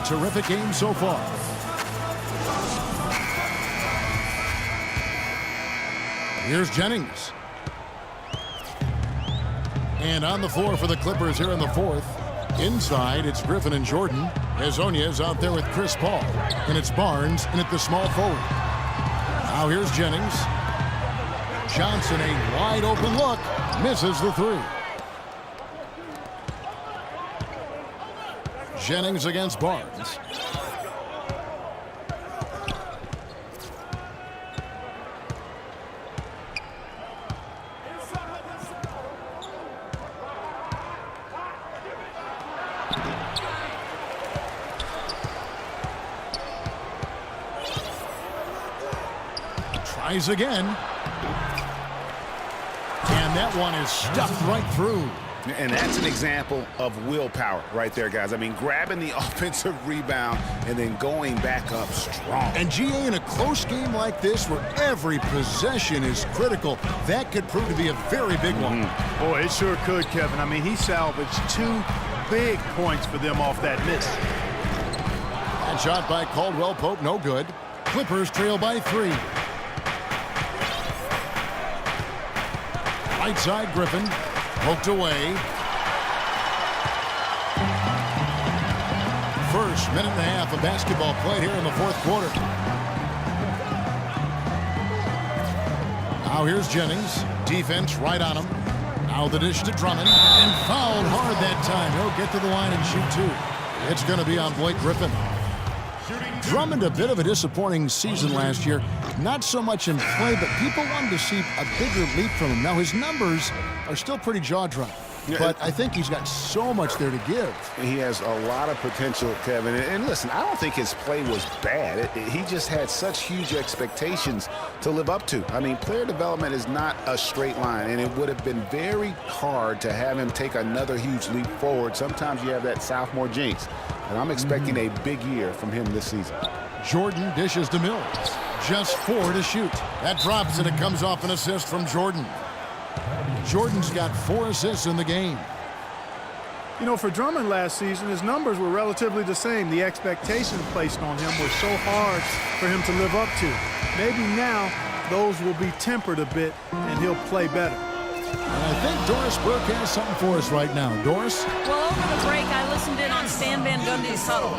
terrific game so far. Here's Jennings. And on the floor for the Clippers here in the fourth. Inside, it's Griffin and Jordan. Hezonja's out there with Chris Paul. And it's Barnes in at the small forward. Now here's Jennings. Johnson, a wide open look. Misses the three. Jennings against Barnes. Tries again. And that one is stuffed right through. And that's an example of willpower right there, guys. I mean, grabbing the offensive rebound and then going back up strong. And GA, in a close game like this where every possession is critical, that could prove to be a very big one. Boy, it sure could, Kevin. I mean, he salvaged 2 big points for them off that miss. And shot by Caldwell Pope, no good. Clippers trail by 3. Right side, Griffin. Poked away. First minute and a half of basketball played here in the fourth quarter. Now here's Jennings. Defense right on him. Now the dish to Drummond. And fouled hard that time. He'll get to the line and shoot 2. It's going to be on Blake Griffin. Drummond, a bit of a disappointing season last year. Not so much in play, but people wanted to see a bigger leap from him. Now his numbers are still pretty jaw-dropping. But I think he's got so much there to give. He has a lot of potential, Kevin. And listen, I don't think his play was bad. He just had such huge expectations to live up to. I mean, player development is not a straight line, and it would have been very hard to have him take another huge leap forward. Sometimes you have that sophomore jinx, and I'm expecting a big year from him this season. Jordan dishes to Mills. Just 4 to shoot. That drops, and it comes off an assist from Jordan. Jordan's got 4 assists in the game. You know, for Drummond last season, his numbers were relatively the same. The expectations placed on him were so hard for him to live up to. Maybe now those will be tempered a bit, and he'll play better. And I think Doris Burke has something for us right now. Doris? Well, over the break, I listened in on Stan Van Gundy's huddle.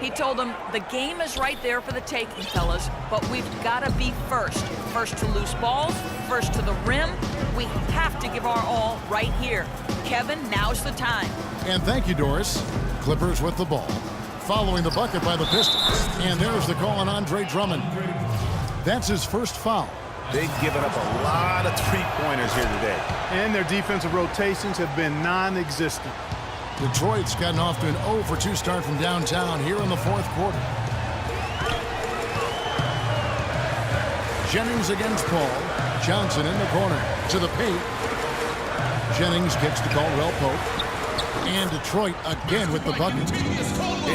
He told them the game is right there for the taking, fellas, but we've got to be first. First to loose balls, first to the rim. We have to give our all right here. Kevin, now's the time. And thank you, Doris. Clippers with the ball. Following the bucket by the Pistons. And there's the call on Andre Drummond. That's his first foul. They've given up a lot of three-pointers here today. And their defensive rotations have been non-existent. Detroit's gotten off to an 0-for-2 start from downtown here in the fourth quarter. Jennings against Paul. Johnson in the corner to the paint. Jennings kicks to Caldwell Pope. And Detroit again with the bucket.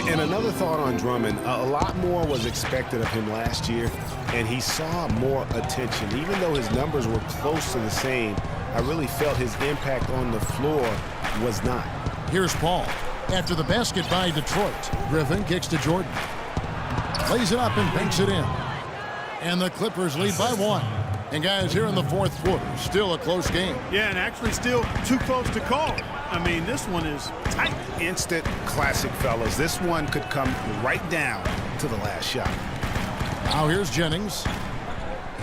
And another thought on Drummond, a lot more was expected of him last year, and he saw more attention. Even though his numbers were close to the same, I really felt his impact on the floor was not. Here's Paul. After the basket by Detroit, Griffin kicks to Jordan. Plays it up and banks it in. And the Clippers lead by 1. And guys, here in the fourth quarter, still a close game. Yeah, and actually still too close to call. I mean, this one is tight. Instant classic, fellas. This one could come right down to the last shot. Now here's Jennings.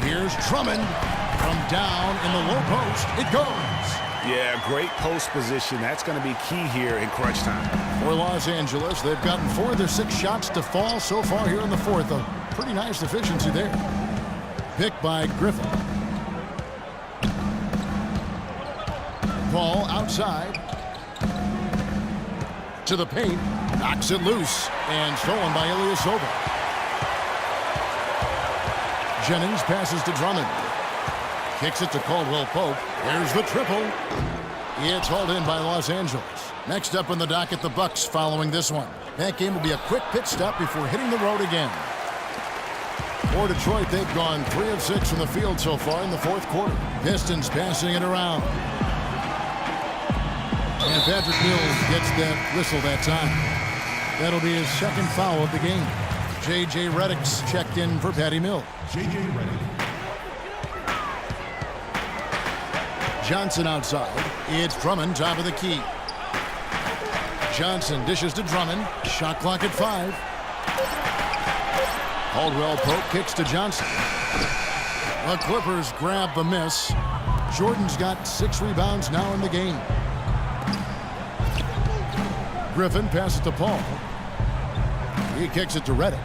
Here's Drummond. From down in the low post, it goes. Yeah, great post position. That's going to be key here in crunch time. For Los Angeles, they've gotten 4 of their 6 shots to fall so far here in the fourth. A pretty nice efficiency there. Picked by Griffin. Paul outside. To the paint. Knocks it loose. And stolen by Ilyasova. Jennings passes to Drummond. Kicks it to Caldwell Pope. There's the triple. It's hauled in by Los Angeles. Next up in the docket, the Bucks following this one. That game will be a quick pit stop before hitting the road again. For Detroit, they've gone 3 of 6 from the field so far in the fourth quarter. Pistons passing it around. And Patrick Mills gets that whistle that time. That'll be his second foul of the game. J.J. Redick's checked in for Patty Mills. J.J. Redick. Johnson outside. It's Drummond, top of the key. Johnson dishes to Drummond. Shot clock at 5. Caldwell Pope kicks to Johnson. The Clippers grab the miss. Jordan's got 6 rebounds now in the game. Griffin passes to Paul. He kicks it to Redick.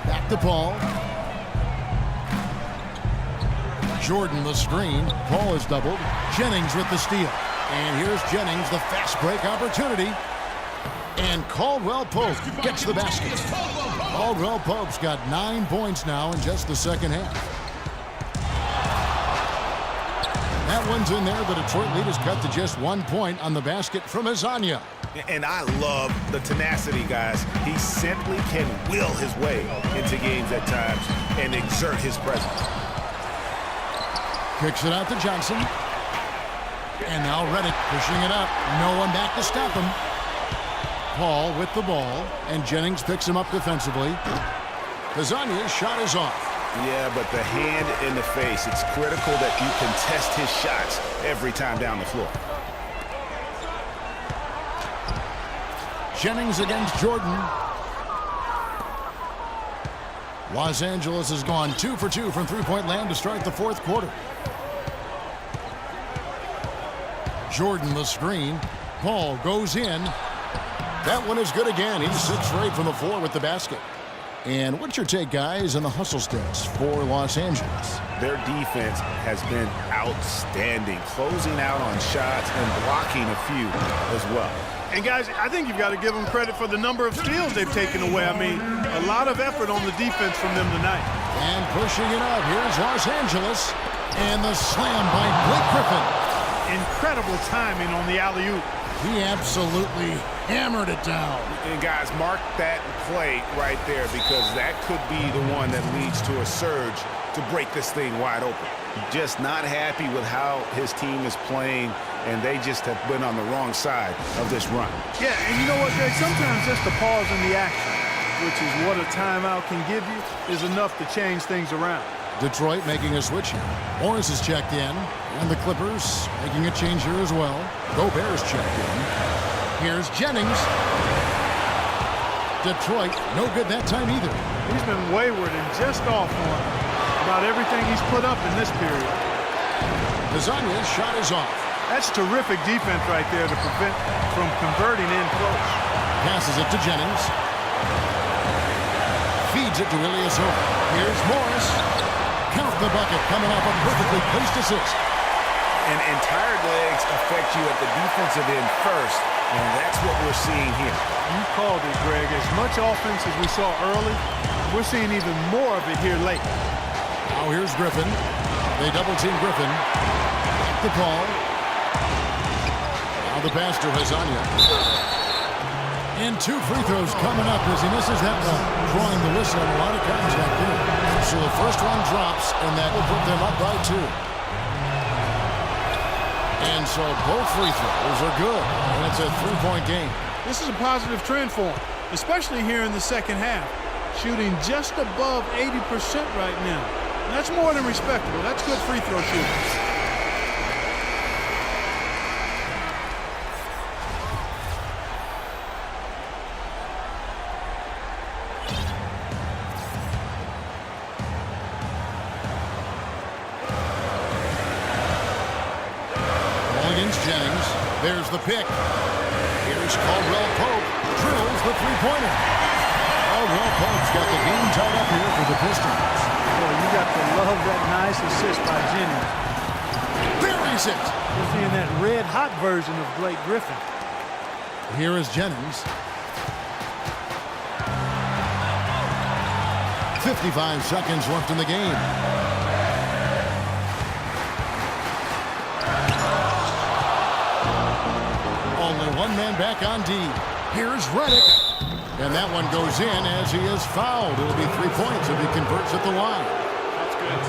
Back to Paul. Jordan the screen. Paul is doubled. Jennings with the steal. And here's Jennings, the fast break opportunity. And Caldwell Pope gets the basket. Caldwell Pope's got 9 points now in just the second half. That one's in there. The Detroit lead is cut to just 1 point on the basket from Azania. And I love the tenacity, guys. He simply can will his way into games at times and exert his presence. Kicks it out to Johnson. And now Redick pushing it up. No one back to stop him. Paul with the ball. And Jennings picks him up defensively. Azania's shot is off. Yeah, but the hand in the face, it's critical that you contest his shots every time down the floor. Jennings against Jordan. Los Angeles has gone 2 for 2 from three-point land to start the fourth quarter. Jordan the screen. Paul goes in. That one is good again. He's 6 for 8 from the floor with the basket. And what's your take, guys, on the hustle stats for Los Angeles? Their defense has been outstanding, closing out on shots and blocking a few as well. And, guys, I think you've got to give them credit for the number of steals they've taken away. I mean, a lot of effort on the defense from them tonight. And pushing it up, here's Los Angeles. And the slam by Blake Griffin. Incredible timing on the alley-oop. He absolutely hammered it down. And, guys, mark that play right there because that could be the one that leads to a surge to break this thing wide open. Just not happy with how his team is playing, and they just have been on the wrong side of this run. Yeah, and you know what, Greg? Sometimes just a pause in the action, which is what a timeout can give you, is enough to change things around. Detroit making a switch here. Morris is checked in, and the Clippers making a change here as well. Gobert's checked in. Here's Jennings. Detroit, no good that time either. He's been wayward and just off on about everything he's put up in this period. Azania's shot is off. That's terrific defense right there to prevent from converting in close. Passes it to Jennings. Feeds it to Ilyasova. Here's Morris. Count the bucket coming off a perfectly placed assist. And tired legs affect you at the defensive end first, and that's what we're seeing here. You called it, Greg. As much offense as we saw early, we're seeing even more of it here late. Now here's Griffin. They double-team Griffin. Back to Paul. Now the pass to Azania. And 2 free throws coming up as he misses that one. Drawing the whistle and a lot of contact there. So the first one drops, and that will put them up by 2. And so both free throws are good. And it's a 3-point game. This is a positive trend for him, especially here in the second half. Shooting just above 80% right now. And that's more than respectable. That's good free throw shooting. Jennings. There's the pick. Here's Caldwell Pope. Drills the three-pointer. Caldwell Pope's got the game tied up here for the Pistons. Boy, you got to love that nice assist by Jennings. Buries it. We're seeing that red-hot version of Blake Griffin. Here is Jennings. 55 seconds left in the game. Only one man back on D. Here's Redick. And that one goes in as he is fouled. It'll be 3 points if he converts at the line. That's good.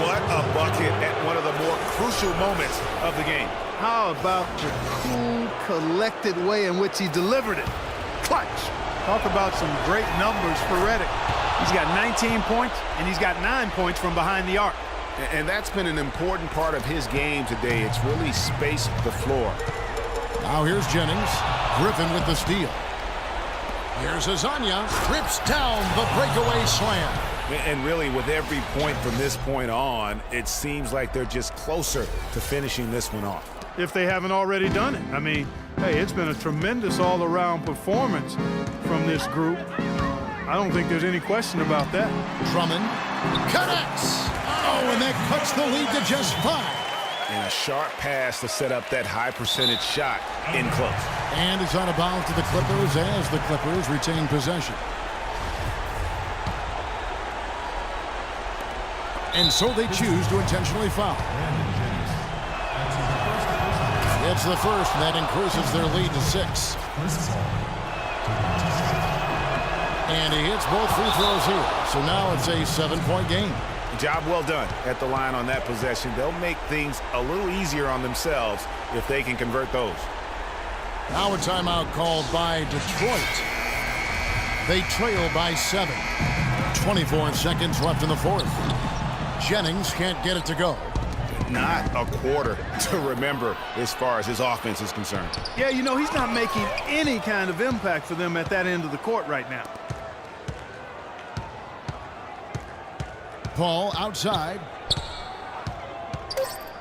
What a bucket at one of the more crucial moments of the game. How about the cool, collected way in which he delivered it? Clutch. Talk about some great numbers for Reddick. He's got 19 points, and he's got 9 points from behind the arc. And that's been an important part of his game today. It's really spaced the floor. Now here's Jennings. Griffin with the steal. Here's Azania. Trips down the breakaway slam. And really, with every point from this point on, it seems like they're just closer to finishing this one off. If they haven't already done it. I mean, hey, it's been a tremendous all-around performance from this group. I don't think there's any question about that. Drummond connects. Oh, and that cuts the lead to just 5. And a sharp pass to set up that high-percentage shot in close. And it's out of bounds to the Clippers as the Clippers retain possession. And so they choose to intentionally foul. It's the first, and that increases their lead to 6. And he hits both free throws here. So now it's a 7-point game. Job well done at the line on that possession. They'll make things a little easier on themselves if they can convert those. Now a timeout called by Detroit. They trail by 7. 24 seconds left in the fourth. Jennings can't get it to go. Not a quarter to remember as far as his offense is concerned. Yeah, you know, he's not making any kind of impact for them at that end of the court right now. Paul outside.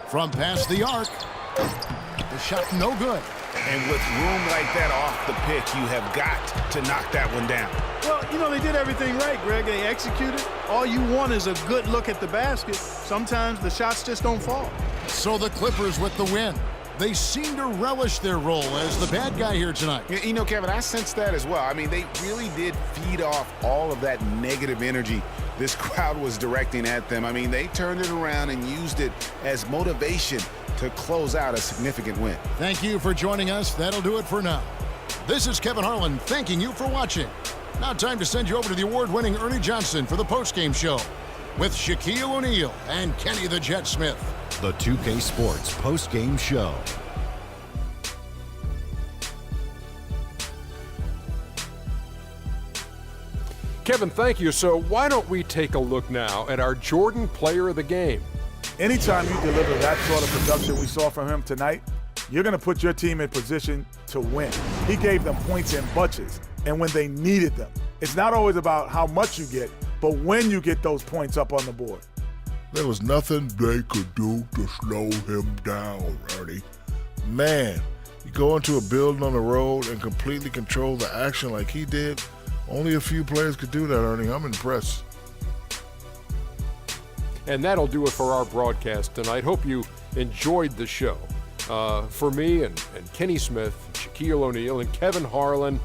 From past the arc. The shot no good. And with room like that off the pick, you have got to knock that one down. Well, you know, they did everything right, Greg. They executed. All you want is a good look at the basket. Sometimes the shots just don't fall. So the Clippers with the win. They seem to relish their role as the bad guy here tonight. You know, Kevin, I sense that as well. I mean, they really did feed off all of that negative energy this crowd was directing at them. I mean, they turned it around and used it as motivation to close out a significant win. Thank you for joining us. That'll do it for now. This is Kevin Harlan thanking you for watching. Now time to send you over to the award-winning Ernie Johnson for the postgame show with Shaquille O'Neal and Kenny the Jet Smith. The 2K Sports postgame show. Kevin, thank you. So why don't we take a look now at our Jordan Player of the Game? Anytime you deliver that sort of production we saw from him tonight, you're going to put your team in position to win. He gave them points in bunches, and when they needed them. It's not always about how much you get, but when you get those points up on the board. There was nothing they could do to slow him down, Ernie. Man, you go into a building on the road and completely control the action like he did. Only a few players could do that, Ernie. I'm impressed. And that'll do it for our broadcast tonight. Hope you enjoyed the show. For me and Kenny Smith, Shaquille O'Neal, and Kevin Harlan,